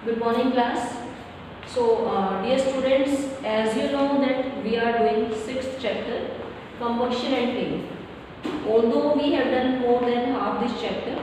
Good morning, class. Dear students, as you know that we are doing 6th chapter, combustion and flame. Although we have done more than half this chapter,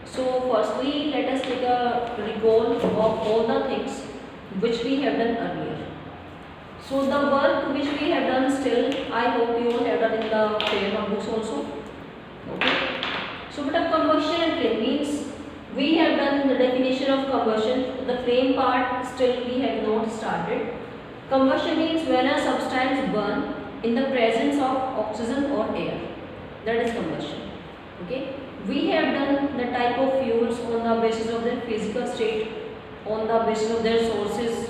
so firstly let us take a recall of all the things which we have done earlier. So the work which we have done still, I hope you all have done in the prayer notebooks also. Okay. So but a combustion and flame means we have done the definition of combustion. The flame part still we have not started. Combustion means when a substance burn in the presence of oxygen or air. That is combustion. Okay. We have done the type of fuels on the basis of their physical state, on the basis of their sources,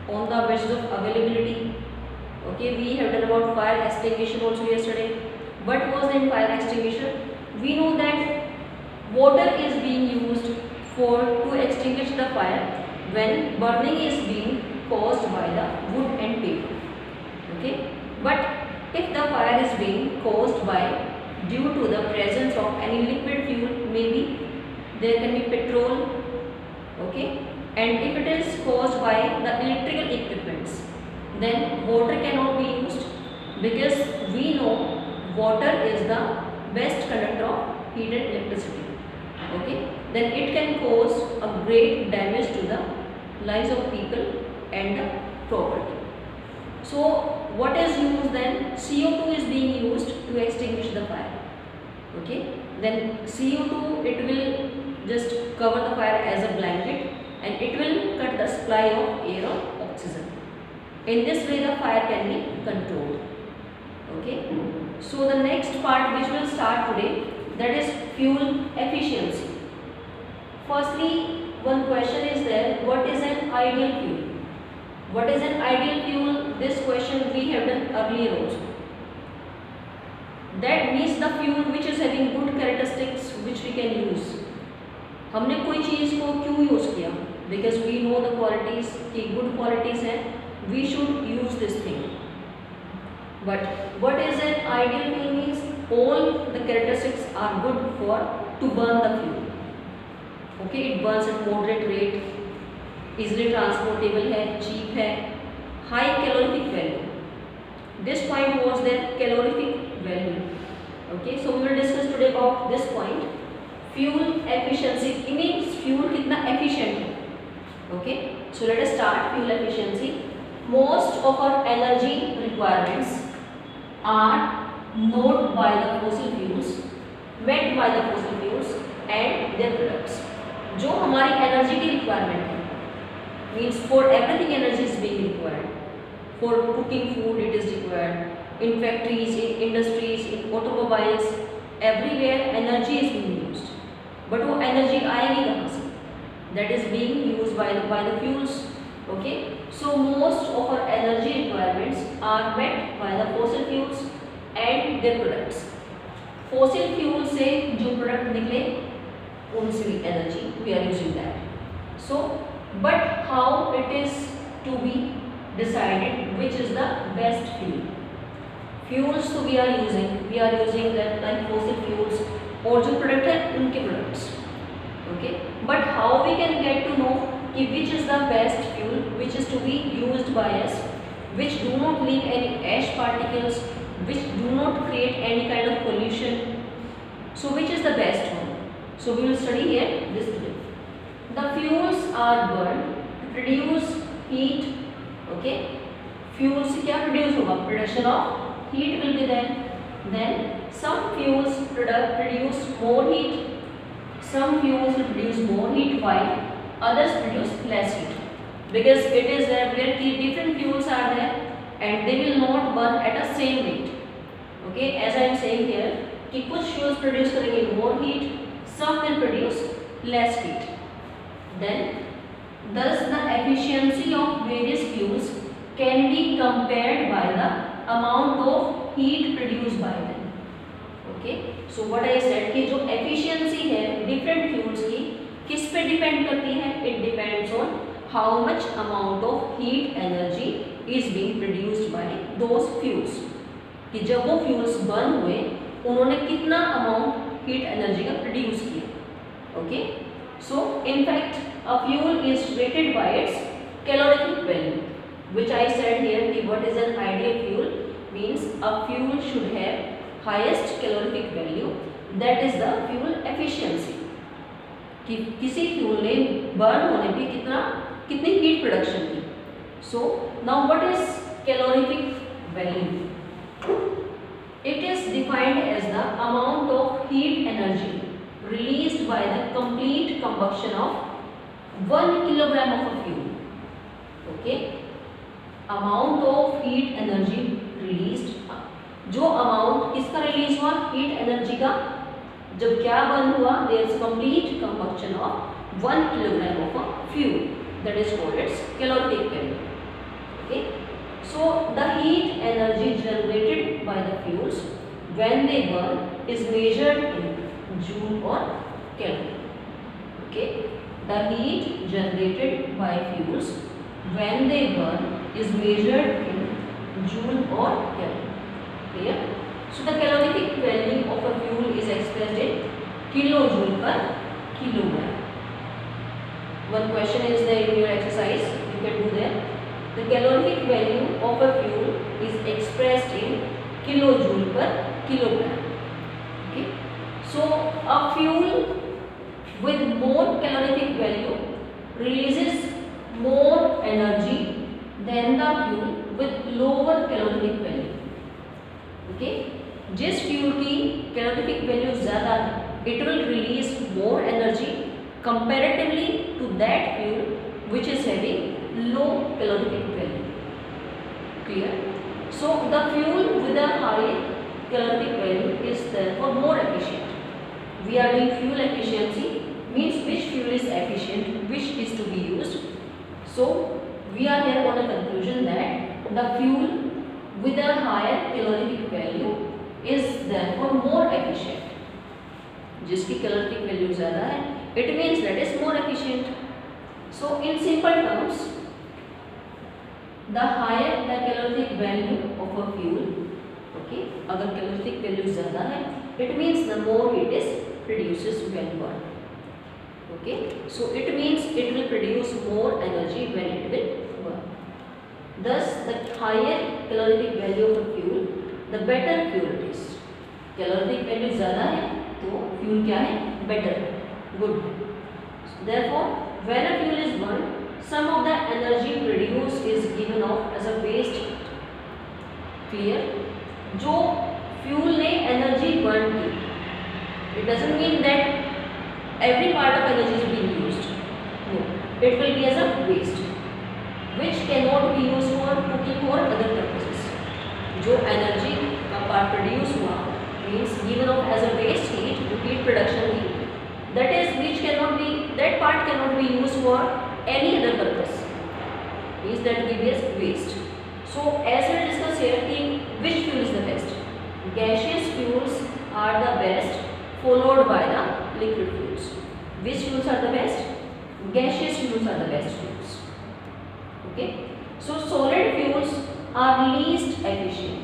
on the basis of availability. Okay. We have done about fire extinguisher also yesterday. What was in fire extinguisher? We know that water is being used to extinguish the fire when burning is being caused by the wood and paper. Okay, but if the fire is being caused by due to the presence of any liquid fuel, maybe there can be petrol. Okay, and if it is caused by the electrical equipments, then water cannot be used because we know water is the best conductor of heat and electricity. Okay, then it can cause a great damage to the lives of people and the property. So what is used then? CO2 is being used to extinguish the fire. Okay, then CO2 it will just cover the fire as a blanket and it will cut the supply of air or oxygen. In this way the fire can be controlled. Okay, so the next part which will start today, that is fuel efficiency. Firstly, one question is there, what is an ideal fuel? What is an ideal fuel? This question we have done earlier also. That means the fuel which is having good characteristics which we can use. हमने कोई चीज़ को क्यों use किया? Because we know the qualities की good qualities हैं, we should use this thing. But what is an ideal fuel means? All the characteristics are good for to burn the fuel. Okay, it burns at moderate rate, easily transportable है, cheap है, high calorific value. This point was their calorific value. Okay, so we will discuss today about this point. Fuel efficiency. It means fuel कितना efficient है. Okay, so let us start fuel efficiency. Most of our energy requirements are not by the fossil fuels, met by the fossil fuels and their products. जो हमारी energy की requirement है, means for everything energy is being required. For cooking food it is required, in factories, in industries, in automobiles, everywhere energy is being used. But वो energy आएगी कहाँ से? That is being used by the fuels. Okay, so most of our energy requirements are met by the fossil fuels and their products. Fossil fuel से जो product निकले उनसे energy we are using that. So but how it is to be decided which is the best fuel? Fuels तो we are using that like fossil fuels और जो product है उनके products. Okay, but how we can get to know कि which is the best fuel which is to be used by us, which do not leave any ash particles, which do not create any kind of pollution. So which is the best one? So we will study here this today. The fuels are burned to produce heat. Okay, fuels से क्या produce होगा? Production of heat will be there. Then some fuels produce more heat. Some fuels will produce more heat while others produce less heat. Because it is there where different fuels are there and they will not burn at a same rate. Okay, as I am saying here कि कुछ fuels produce करेंगे more heat, some will produce less heat. Then thus the efficiency of various fuels can be compared by the amount of heat produced by them. Okay, so what I said कि जो efficiency है different fuels की किस पे depend करती है? It depends on how much amount of heat energy is being produced by those fuels. कि जब वो fuels burn हुए उन्होंने कितना amount heat energy का produce किया. Okay, so in fact a fuel is rated by its calorific value, which I said here कि what is an ideal fuel means a fuel should have highest calorific value, that is the fuel efficiency, कि किसी fuel ने burn होने पे कितनी heat production की. So now what is calorific value? It is defined as the amount of heat energy released by the complete combustion of 1 kilogram of a fuel. Okay, amount of heat energy released, जो amount किसका release हुआ, heat energy का, जब क्या burn हुआ, there is complete combustion of 1 kilogram of a fuel, that is called its calorific value. Okay, so the heat energy generated by the fuels when they burn is measured in joule or kelvin. Okay, the heat generated by fuels when they burn is measured in joule or kelvin. Clear? So the calorific value of a fuel is expressed in kilojoule per kilogram. One question is there in your exercise, you can do that. The calorific value of a fuel is expressed in kilojoule per kilogram. Okay, so a fuel with more calorific value releases more energy than the fuel with lower calorific value. Okay, जिस fuel की calorific value ज़्यादा है, it will release more energy comparatively to that fuel which is having low calorific value. Clear? So the fuel with a high calorific value is therefore more efficient. We are doing fuel efficiency, means which fuel is efficient, which is to be used. So we are here on a conclusion that the fuel with a higher calorific value is therefore more efficient. जिसकी calorific value ज़्यादा है, it means that is more efficient. So in simple terms, the higher the calorific value of a fuel, okay, अगर calorific value ज़्यादा है, it means the more heat is produces when burned. Okay, so it means it will produce more energy when it will burn. Thus, the higher calorific value of a fuel, the better fuel it is. Calorific value ज़्यादा है, तो fuel क्या है? Better है, good है. Therefore, when a fuel is burned, some of the energy produced is given off as a waste heat. Clear? जो fuel ने energy burn की, it doesn't mean that every part of energy is being used. No, it will be as a waste, which cannot be used for cooking or other purposes. जो energy का part produce हुआ means given off as a waste heat to heat production की, that is which cannot be, that part cannot be used for any other purpose, means that will be as waste. So as we discussed here कि which fuel is the best? Gaseous fuels are the best, followed by the liquid fuels. Which fuels are the best? Gaseous fuels are the best fuels. Okay, so solid fuels are least efficient.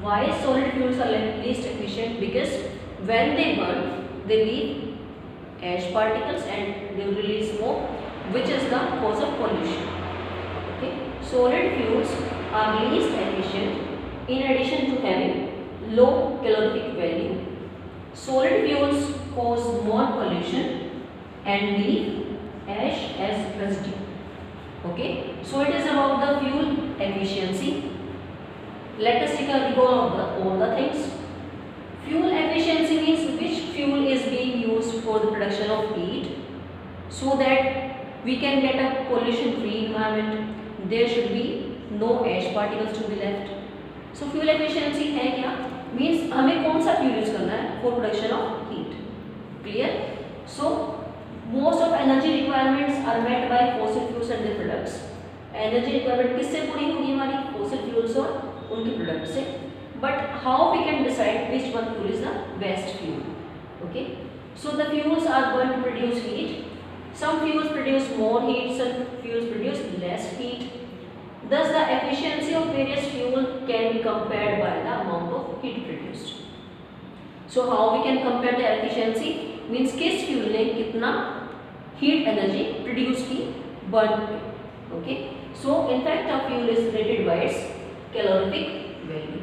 Why solid fuels are least efficient? Because when they burn, they leave ash particles and they release smoke, which is the cause of pollution. Okay, solid fuels are least efficient in addition to having low calorific value. Solid fuels cause more pollution and leave ash as residue. Okay, so it is about the fuel efficiency. Let us take a recall of all the things. Fuel efficiency means which fuel is being used for the production of heat so that we can get a pollution-free environment. There should be no ash particles to be left. So fuel efficiency है क्या? Means हमें कौन सा fuel use करना है for production of heat. Clear? So most of energy requirements are met by fossil fuels and their products. Energy requirement किससे पूरी होगी हमारी? Fossil fuels और उनके products से. But how we can decide which one fuel is the best fuel? Okay. So the fuels are going to produce heat. Some fuels produce more heat, some fuels produce less heat. Thus the efficiency of various fuel can be compared by the amount of heat produced. So how we can compare the efficiency? Means किस fuel ने कितना heat energy produced की burn पे. Okay, so in fact a fuel is rated by its calorific value.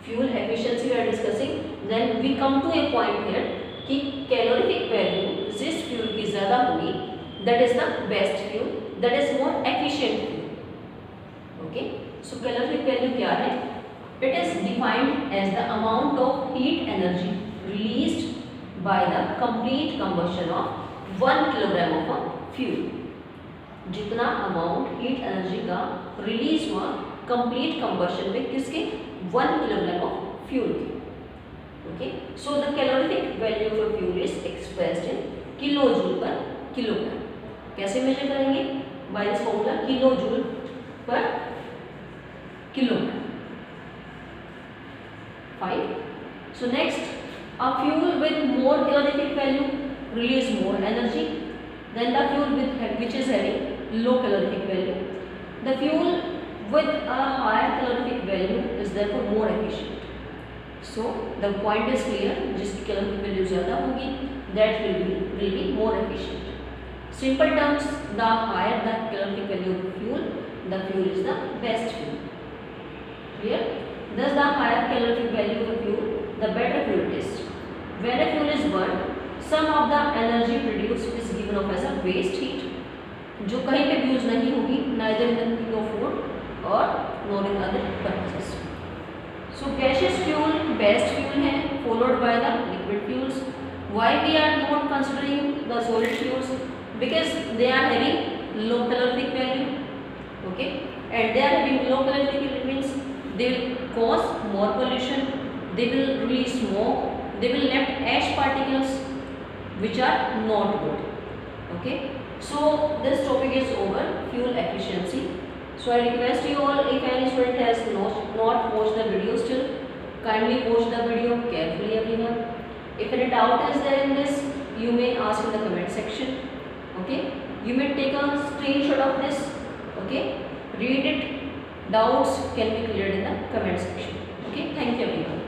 Fuel efficiency we are discussing, then we come to a point here कि calorific value जिस fuel की ज़्यादा होगी that is the best fuel, that is more efficient fuel. Okay, so calorific value क्या है? It is defined as the amount of heat energy released by the complete combustion of 1 kilogram of a fuel. जितना amount heat energy का release हुआ complete combustion पे किसके 1 kilogram of fuel की. Okay, so the calorific value of a fuel is expressed in kilojoule per kilogram. कैसे major करेंगे? By this formula kilojoule per kilogram. Fine. So next, a fuel with more calorific value release more energy than the fuel which is having low calorific value. The fuel with a higher calorific value is therefore more efficient. So the point is clear. जिसकी calorific value ज़्यादा होगी, that will be more efficient. Simple terms: the higher the calorific value of the fuel is the best fuel. Clear? Thus, the higher calorific value of a fuel, the better fuel taste. When a fuel is burned, some of the energy produced is given off as a waste heat, जो कहीं पे भी use नहीं होगी, neither in the cooking of food or nor in other purposes. So gaseous fuel best fuel है, followed by the liquid fuels. Why we are not considering the solid fuels? Because they are having low calorific value. Okay, and they are having low calorific value means they will cause more pollution, they will release smoke, they will left ash particles which are not good. Okay, so this topic is over, fuel efficiency. So I request you all, if any student has not watched the video still, kindly watch the video carefully everyone. If any doubt is there in this, you may ask in the comment section. Okay, you may take a screenshot of this. Okay, read it. Doubts can be cleared in the comment section. Okay, thank you everyone.